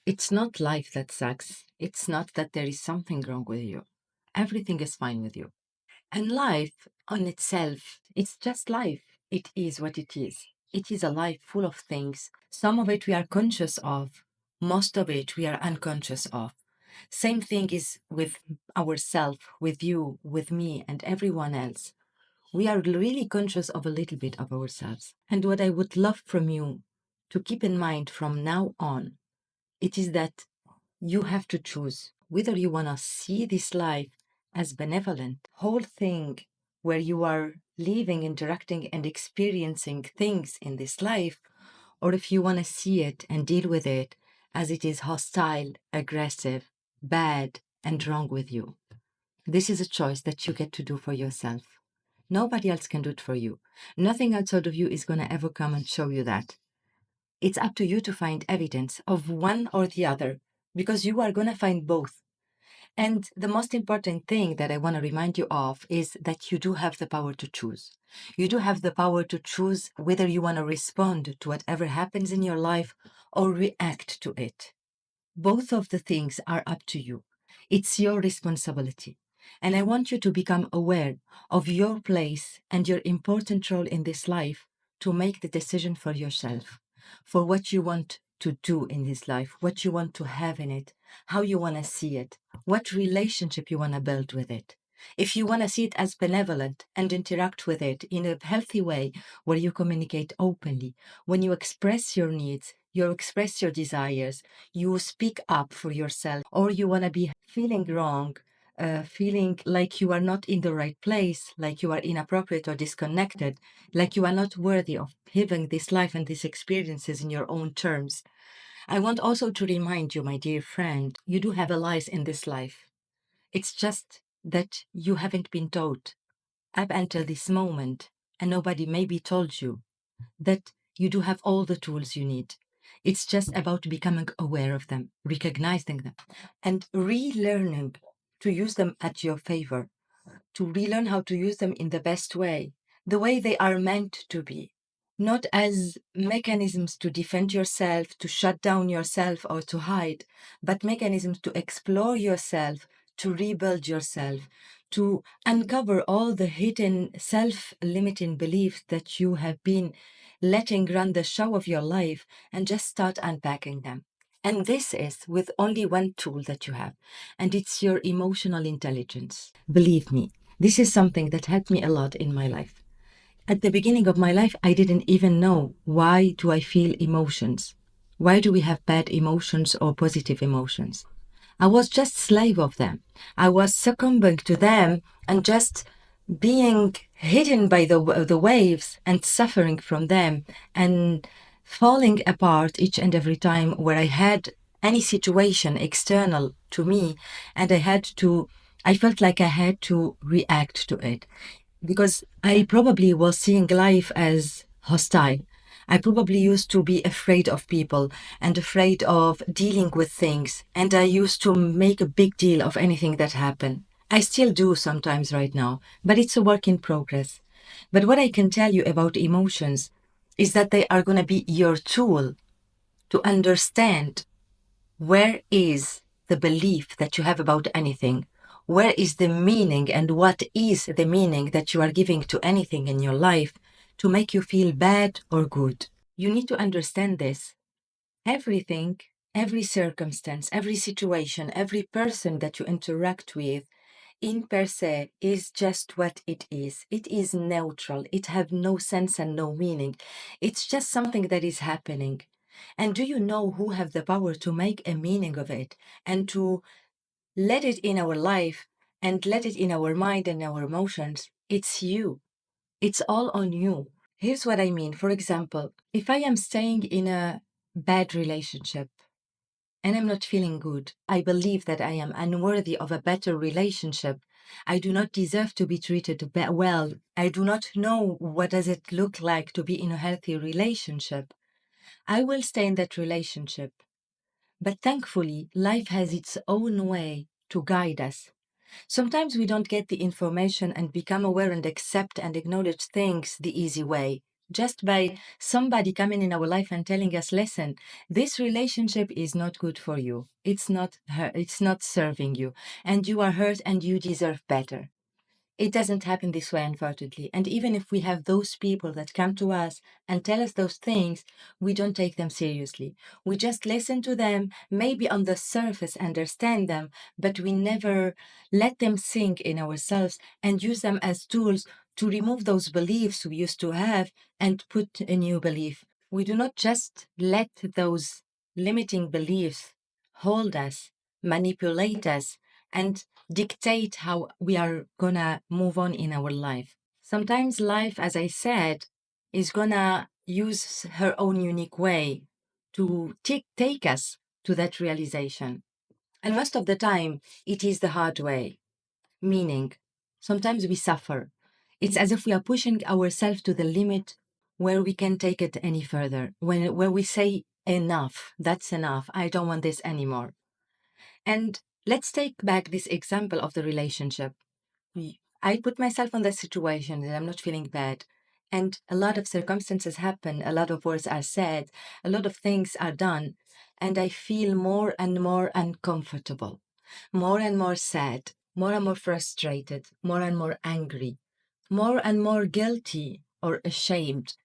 It's not life that sucks. It's not that there is something wrong with you. Everything is fine with you. And life on itself, it's just life. It is what it is. It is a life full of things. Some of it we are conscious of, most of it we are unconscious of. Same thing is with ourselves, with you, with me, and everyone else. We are really conscious of a little bit of ourselves. And what I would love from you to keep in mind from now on, it is that you have to choose whether you want to see this life as benevolent, whole thing where you are living, interacting, and experiencing things in this life, or if you want to see it and deal with it as it is hostile, aggressive, bad, and wrong with you. This is a choice that you get to do for yourself. Nobody else can do it for you. Nothing outside of you is going to ever come and show you that. It's up to you to find evidence of one or the other, because you are going to find both. And the most important thing that I want to remind you of is that you do have the power to choose. You do have the power to choose whether you want to respond to whatever happens in your life or react to it. Both of the things are up to you. It's your responsibility. And I want you to become aware of your place and your important role in this life to make the decision for yourself, for what you want to do in this life, what you want to have in it, how you want to see it, what relationship you want to build with it. If you want to see it as benevolent and interact with it in a healthy way where you communicate openly, when you express your needs, you express your desires, you speak up for yourself, or you want to be feeling wrong, feeling like you are not in the right place, like you are inappropriate or disconnected, like you are not worthy of having this life and these experiences in your own terms. I want also to remind you, my dear friend, you do have allies in this life. It's just that you haven't been taught up until this moment, and nobody maybe told you that you do have all the tools you need. It's just about becoming aware of them, recognizing them, and relearning to use them at your favor, to relearn how to use them in the best way, the way they are meant to be, not as mechanisms to defend yourself, to shut down yourself, or to hide, but mechanisms to explore yourself, to rebuild yourself, to uncover all the hidden self-limiting beliefs that you have been letting run the show of your life, and just start unpacking them. And this is with only one tool that you have, and it's your emotional intelligence. Believe me, this is something that helped me a lot in my life. At the beginning of my life, I didn't even know, why do I feel emotions? Why do we have bad emotions or positive emotions? I was just slave of them. I was succumbing to them and just being hidden by the waves and suffering from them and falling apart each and every time where I had any situation external to me, and I felt like I had to react to it because I probably was seeing life as hostile. I probably used to be afraid of people and afraid of dealing with things, and I used to make a big deal of anything that happened. I still do sometimes right now, but it's a work in progress. But what I can tell you about emotions is that they are going to be your tool to understand where is the belief that you have about anything? Where is the meaning and what is the meaning that you are giving to anything in your life to make you feel bad or good? You need to understand this. Everything, every circumstance, every situation, every person that you interact with in per se is just what it is. It is neutral. It have no sense and no meaning. It's just something that is happening. And do you know who have the power to make a meaning of it and to let it in our life and let it in our mind and our emotions? It's you. It's all on you. Here's what I mean. For example, if I am staying in a bad relationship and I'm not feeling good, I believe that I am unworthy of a better relationship. I do not deserve to be treated well. I do not know what does it look like to be in a healthy relationship. I will stay in that relationship. But thankfully, life has its own way to guide us. Sometimes we don't get the information and become aware and accept and acknowledge things the easy way. just by somebody coming in our life and telling us, listen, this relationship is not good for you. It's not serving you, and you are hurt and you deserve better. It doesn't happen this way, unfortunately. And even if we have those people that come to us and tell us those things, we don't take them seriously. We just listen to them, maybe on the surface understand them, but we never let them sink in ourselves and use them as tools to remove those beliefs we used to have and put a new belief. We do not just let those limiting beliefs hold us, manipulate us, and dictate how we are gonna move on in our life. Sometimes life, as I said, is gonna use her own unique way to take us to that realization. And most of the time, it is the hard way, meaning sometimes we suffer. It's as if we are pushing ourselves to the limit where we can take it any further, where we say, enough, that's enough, I don't want this anymore. And let's take back this example of the relationship. I put myself on that situation that I'm not feeling bad. And a lot of circumstances happen, a lot of words are said, a lot of things are done. And I feel more and more uncomfortable, more and more sad, more and more frustrated, more and more angry, more and more guilty or ashamed.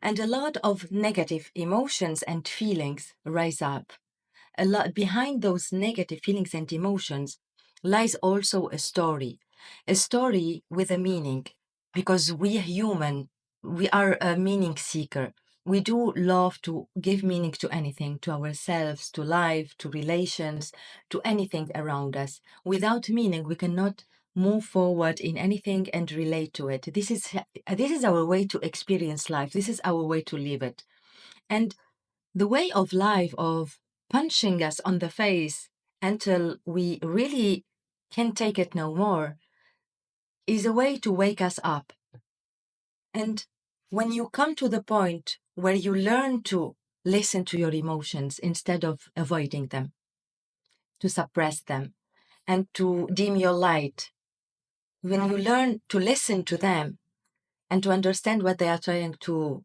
And a lot of negative emotions and feelings rise up. A lot behind those negative feelings and emotions lies also a story with a meaning, because we human, we are a meaning seeker. We do love to give meaning to anything, to ourselves, to life, to relations, to anything around us. Without meaning, we cannot move forward in anything and relate to it. This is our way to experience life. This is our way to live it. And the way of life of punching us on the face until we really can take it no more is a way to wake us up. And when you come to the point where you learn to listen to your emotions instead of avoiding them, to suppress them, and to dim your light, when you learn to listen to them and to understand what they are trying to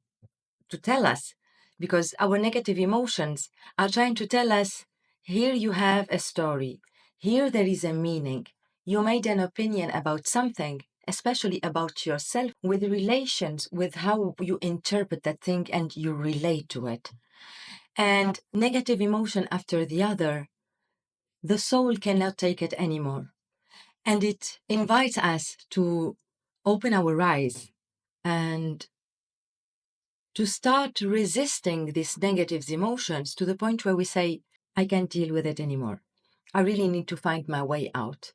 tell us, because our negative emotions are trying to tell us, here you have a story, here there is a meaning. You made an opinion about something, especially about yourself, with relations, with how you interpret that thing and you relate to it. And negative emotion after the other, the soul cannot take it anymore. And it invites us to open our eyes and to start resisting these negative emotions to the point where we say, I can't deal with it anymore. I really need to find my way out.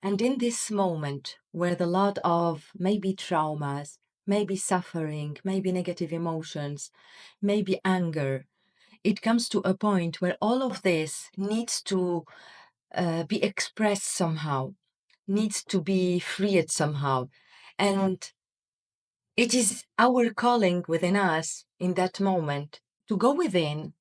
And in this moment where the lot of maybe traumas, maybe suffering, maybe negative emotions, maybe anger, it comes to a point where all of this needs to be expressed somehow, needs to be freed somehow. And it is our calling within us in that moment to go within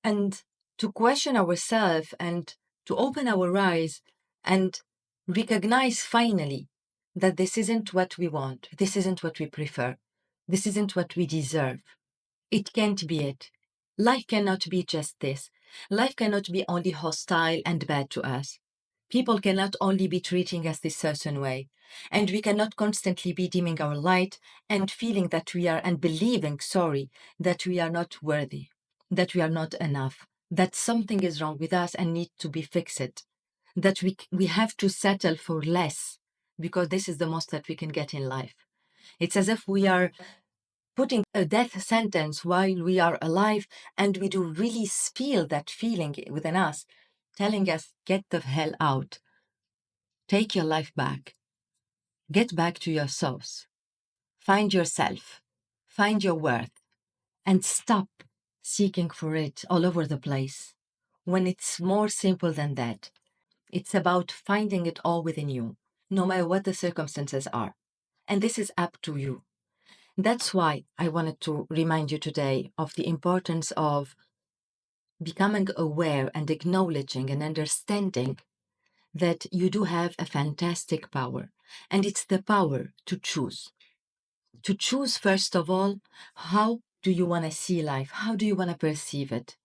and to question ourselves and to open our eyes and recognize finally that this isn't what we want, this isn't what we prefer, this isn't what we deserve. It can't be it. Life cannot be just this. Life cannot be only hostile and bad to us. People cannot only be treating us this certain way. And we cannot constantly be dimming our light and feeling that we are, and believing, sorry, that we are not worthy, that we are not enough, that something is wrong with us and need to be fixed, that we have to settle for less because this is the most that we can get in life. It's as if we are putting a death sentence while we are alive, and we do really feel that feeling within us, telling us, get the hell out, take your life back, get back to your source, find yourself, find your worth, and stop seeking for it all over the place when it's more simple than that. It's about finding it all within you, no matter what the circumstances are. And this is up to you. That's why I wanted to remind you today of the importance of becoming aware and acknowledging and understanding that you do have a fantastic power, and it's the power to choose. to choose, first of all, how do you want to see life? How do you want to perceive it?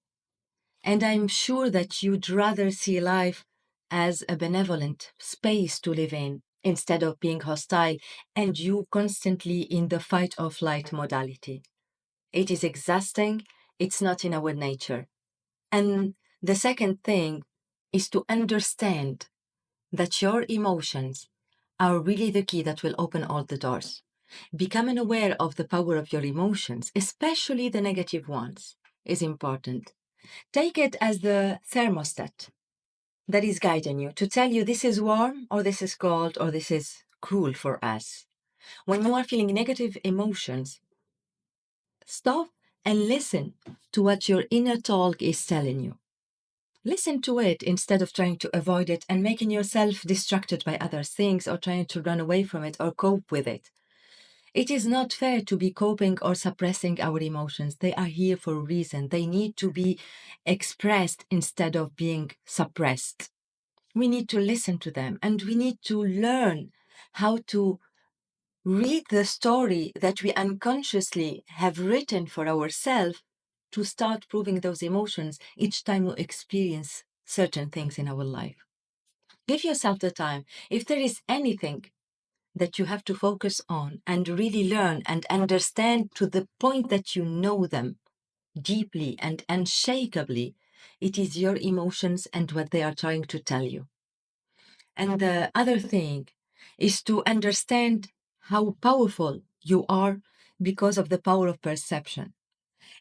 And I'm sure that you'd rather see life as a benevolent space to live in instead of being hostile and you constantly in the fight or flight modality. It is exhausting. It's not in our nature. And the second thing is to understand that your emotions are really the key that will open all the doors. Becoming aware of the power of your emotions, especially the negative ones, is important. Take it as the thermostat that is guiding you to tell you this is warm or this is cold or this is cruel for us. When you are feeling negative emotions, stop and listen to what your inner talk is telling you. Listen to it instead of trying to avoid it and making yourself distracted by other things or trying to run away from it or cope with it. It is not fair to be coping or suppressing our emotions. They are here for a reason. They need to be expressed instead of being suppressed. We need to listen to them and we need to learn how to read the story that we unconsciously have written for ourselves to start proving those emotions each time we experience certain things in our life. Give yourself the time. If there is anything that you have to focus on and really learn and understand to the point that you know them deeply and unshakably, it is your emotions and what they are trying to tell you. And the other thing is to understand how powerful you are because of the power of perception.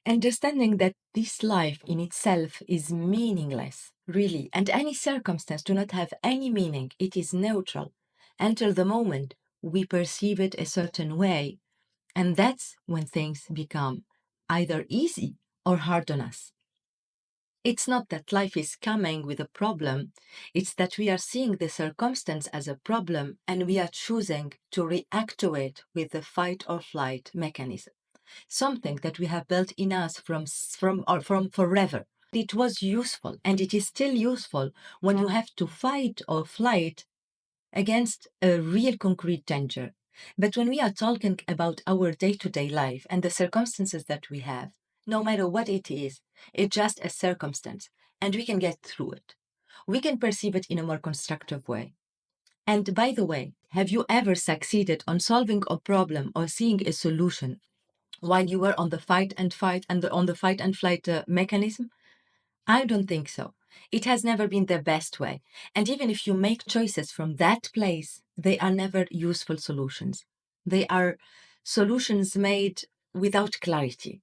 Understanding that this life in itself is meaningless, really, and any circumstance do not have any meaning. It is neutral until the moment we perceive it a certain way. And that's when things become either easy or hard on us. It's not that life is coming with a problem, it's that we are seeing the circumstance as a problem and we are choosing to react to it with the fight or flight mechanism. Something that we have built in us from forever. It was useful and it is still useful when you have to fight or flight against a real concrete danger. But when we are talking about our day-to-day life and the circumstances that we have, no matter what it is, it's just a circumstance and we can get through it. We can perceive it in a more constructive way. And by the way, have you ever succeeded on solving a problem or seeing a solution while you were on the fight and on the fight and flight mechanism? I don't think so. It has never been the best way. And even if you make choices from that place, they are never useful solutions. They are solutions made without clarity.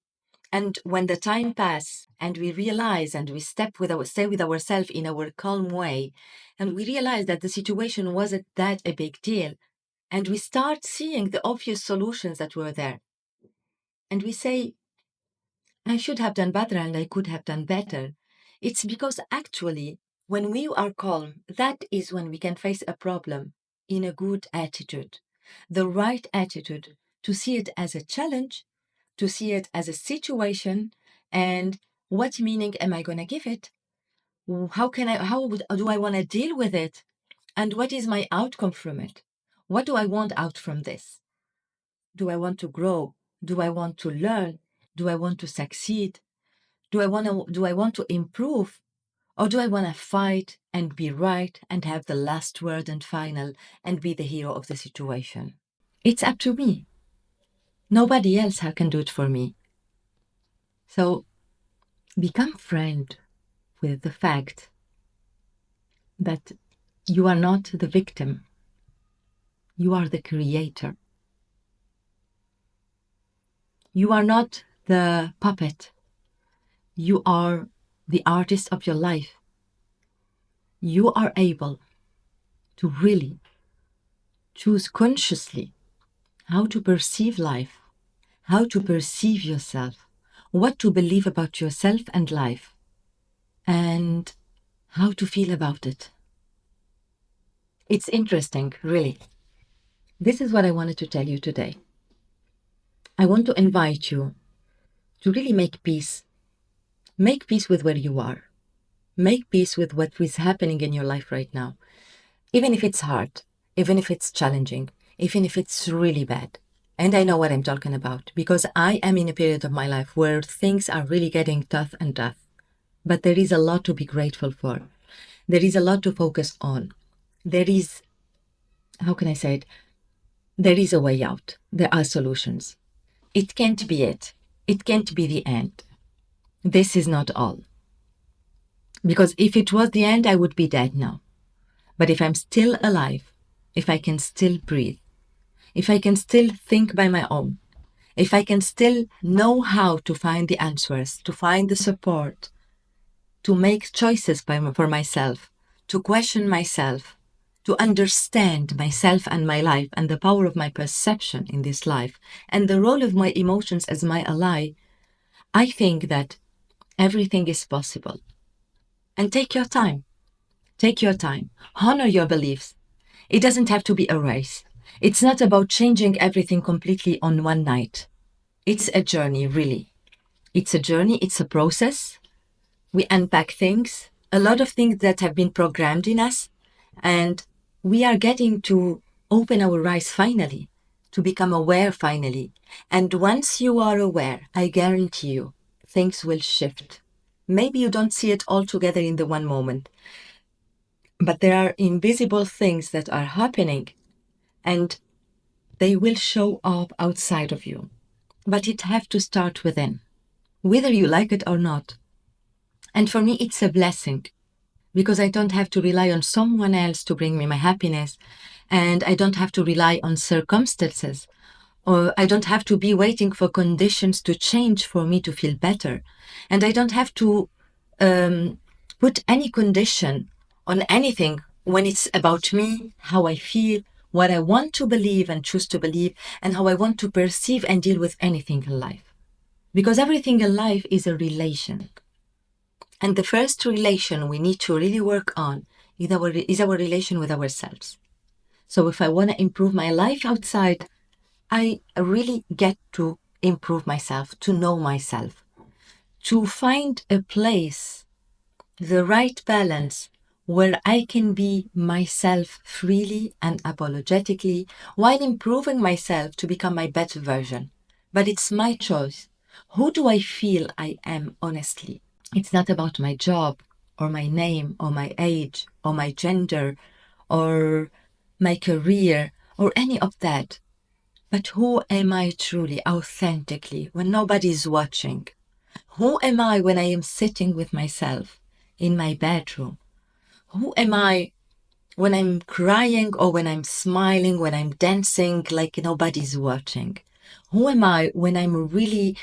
And when the time passes and we realize and we stay with ourselves in our calm way, and we realize that the situation wasn't that a big deal, and we start seeing the obvious solutions that were there, and we say, I should have done better and I could have done better. It's because actually, when we are calm, that is when we can face a problem in a good attitude, the right attitude to see it as a challenge, to see it as a situation, and what meaning am I going to give it? Do I want to deal with it? And what is my outcome from it? What do I want out from this? Do I want to grow? Do I want to learn? Do I want to succeed? Do I want to improve, or do I want to fight and be right and have the last word and final and be the hero of the situation? It's up to me. Nobody else can do it for me. So become friend with the fact that you are not the victim. You are the creator. You are not the puppet. You are the artist of your life. You are able to really choose consciously how to perceive life, how to perceive yourself, what to believe about yourself and life, and how to feel about it. It's interesting, really. This is what I wanted to tell you today. I want to invite you to really make peace. Make peace with where you are. Make peace with what is happening in your life right now. Even if it's hard, even if it's challenging, even if it's really bad. And I know what I'm talking about because I am in a period of my life where things are really getting tough and tough. But there is a lot to be grateful for. There is a lot to focus on. There is, how can I say it? There is a way out. There are solutions. It can't be it. It can't be the end. This is not all. Because if it was the end, I would be dead now. But if I'm still alive, if I can still breathe, if I can still think by my own, if I can still know how to find the answers, to find the support, to make choices for myself, to question myself, to understand myself and my life and the power of my perception in this life and the role of my emotions as my ally, I think that everything is possible. And take your time. Take your time. Honor your beliefs. It doesn't have to be a race. It's not about changing everything completely on one night. It's a journey, really. It's a journey, it's a process. We unpack things, a lot of things that have been programmed in us, and we are getting to open our eyes finally, to become aware finally. And once you are aware, I guarantee you, things will shift. Maybe you don't see it all together in the one moment, but there are invisible things that are happening and they will show up outside of you. But it have to start within, whether you like it or not. And for me, it's a blessing because I don't have to rely on someone else to bring me my happiness. And I don't have to rely on circumstances, or I don't have to be waiting for conditions to change for me to feel better. And I don't have to put any condition on anything when it's about me, how I feel, what I want to believe and choose to believe, and how I want to perceive and deal with anything in life. Because everything in life is a relation. And the first relation we need to really work on is our relation with ourselves. So if I want to improve my life outside, I really get to improve myself, to know myself, to find a place, the right balance where I can be myself freely and apologetically while improving myself to become my better version. But it's my choice. Who do I feel I am honestly? It's not about my job or my name or my age or my gender or my career or any of that. But who am I truly, authentically, when nobody's watching? Who am I when I am sitting with myself in my bedroom? Who am I when I'm crying or when I'm smiling, when I'm dancing like nobody's watching? Who am I when I'm really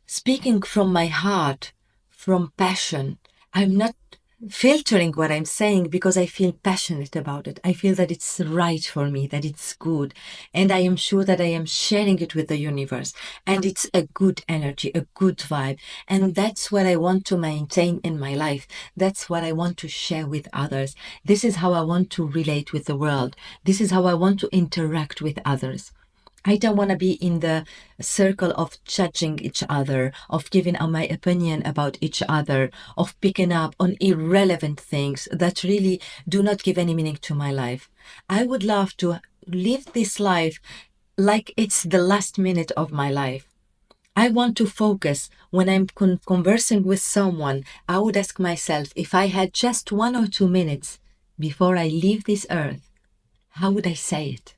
speaking from my heart, from passion? I'm not filtering what I'm saying because I feel passionate about it. I feel that it's right for me, that it's good. And I am sure that I am sharing it with the universe. And it's a good energy, a good vibe. And that's what I want to maintain in my life. That's what I want to share with others. This is how I want to relate with the world. This is how I want to interact with others. I don't want to be in the circle of judging each other, of giving my opinion about each other, of picking up on irrelevant things that really do not give any meaning to my life. I would love to live this life like it's the last minute of my life. I want to focus when I'm conversing with someone. I would ask myself if I had just 1 or 2 minutes before I leave this earth, how would I say it?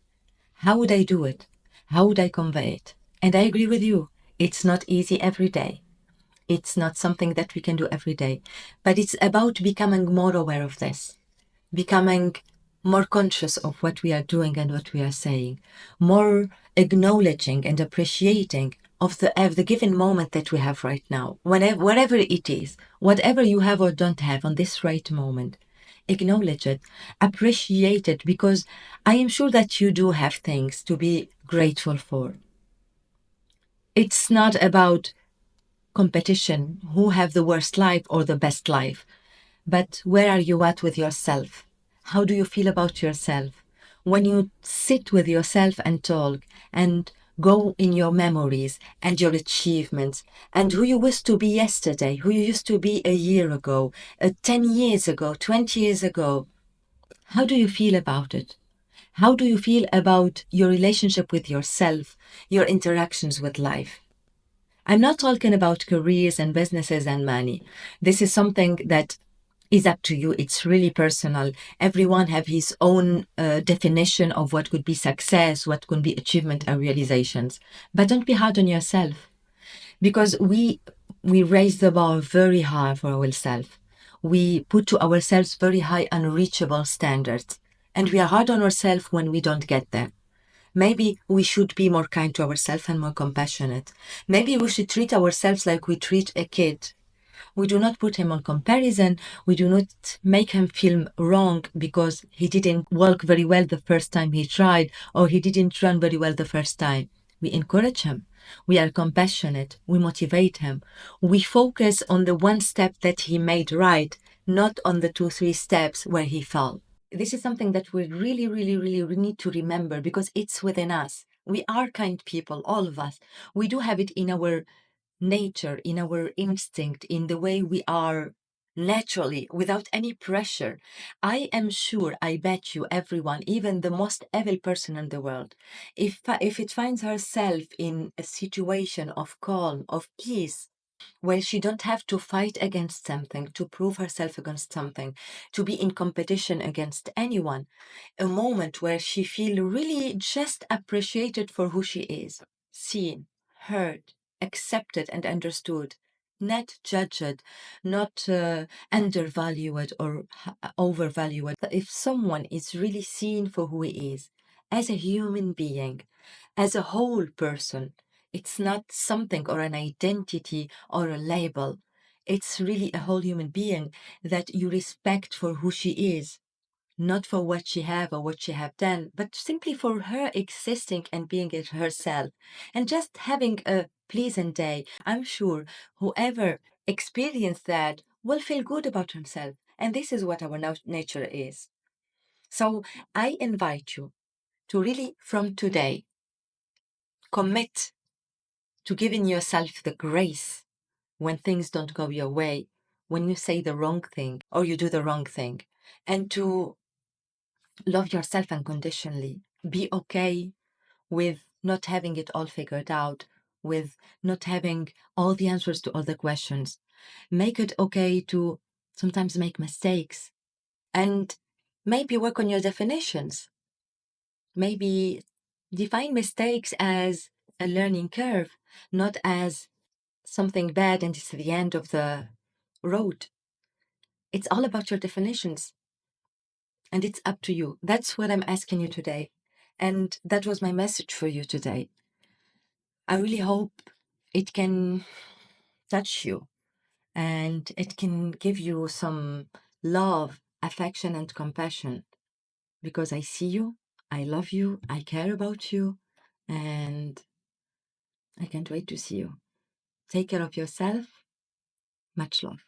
How would I do it? How would I convey it? And I agree with you. It's not easy every day. It's not something that we can do every day. But it's about becoming more aware of this, becoming more conscious of what we are doing and what we are saying, more acknowledging and appreciating of the given moment that we have right now, wherever it is, whatever you have or don't have on this right moment. Acknowledge it, appreciate it, because I am sure that you do have things to be grateful for. It's not about competition, who have the worst life or the best life, but where are you at with yourself? How do you feel about yourself? When you sit with yourself and talk and go in your memories and your achievements and who you used to be yesterday, who you used to be a year ago, 10 years ago, 20 years ago, how do you feel about it? How do you feel about your relationship with yourself, your interactions with life? I'm not talking about careers and businesses and money. This is something that is up to you. It's really personal. Everyone have his own definition of what could be success, what could be achievement and realizations. But don't be hard on yourself, because we raise the bar very high for ourselves. We put to ourselves very high unreachable standards, and we are hard on ourselves when we don't get there. Maybe we should be more kind to ourselves and more compassionate. Maybe we should treat ourselves like we treat a kid. We do not put him on comparison. We do not make him feel wrong because he didn't walk very well the first time he tried, or he didn't run very well the first time. We encourage him. We are compassionate. We motivate him. We focus on the one step that he made right, not on the two, three steps where he fell. This is something that we really, really, really need to remember, because it's within us. We are kind people, all of us. We do have it in our nature, in our instinct, in the way we are naturally, without any pressure. I am sure, I bet you, everyone, even the most evil person in the world, if it finds herself in a situation of calm, of peace, where she don't have to fight against something, to prove herself against something, to be in competition against anyone, a moment where she feel really just appreciated for who she is, seen, heard, accepted and understood, not judged, not undervalued or overvalued. If someone is really seen for who he is, as a human being, as a whole person, it's not something or an identity or a label. It's really a whole human being that you respect for who she is, not for what she have or what she have done, but simply for her existing and being it herself and just having a pleasant day. I'm sure whoever experienced that will feel good about himself. And this is what our nature is. So I invite you to really, from today, commit to giving yourself the grace when things don't go your way, when you say the wrong thing or you do the wrong thing, and to love yourself unconditionally. Be okay with not having it all figured out, with not having all the answers to all the questions. Make it okay to sometimes make mistakes, and maybe work on your definitions. Maybe define mistakes as a learning curve, not as something bad and it's the end of the road. It's all about your definitions, and it's up to you. That's what I'm asking you today. And that was my message for you today. I really hope it can touch you and it can give you some love, affection, and compassion, because I see you, I love you, I care about you, and I can't wait to see you. Take care of yourself. Much love.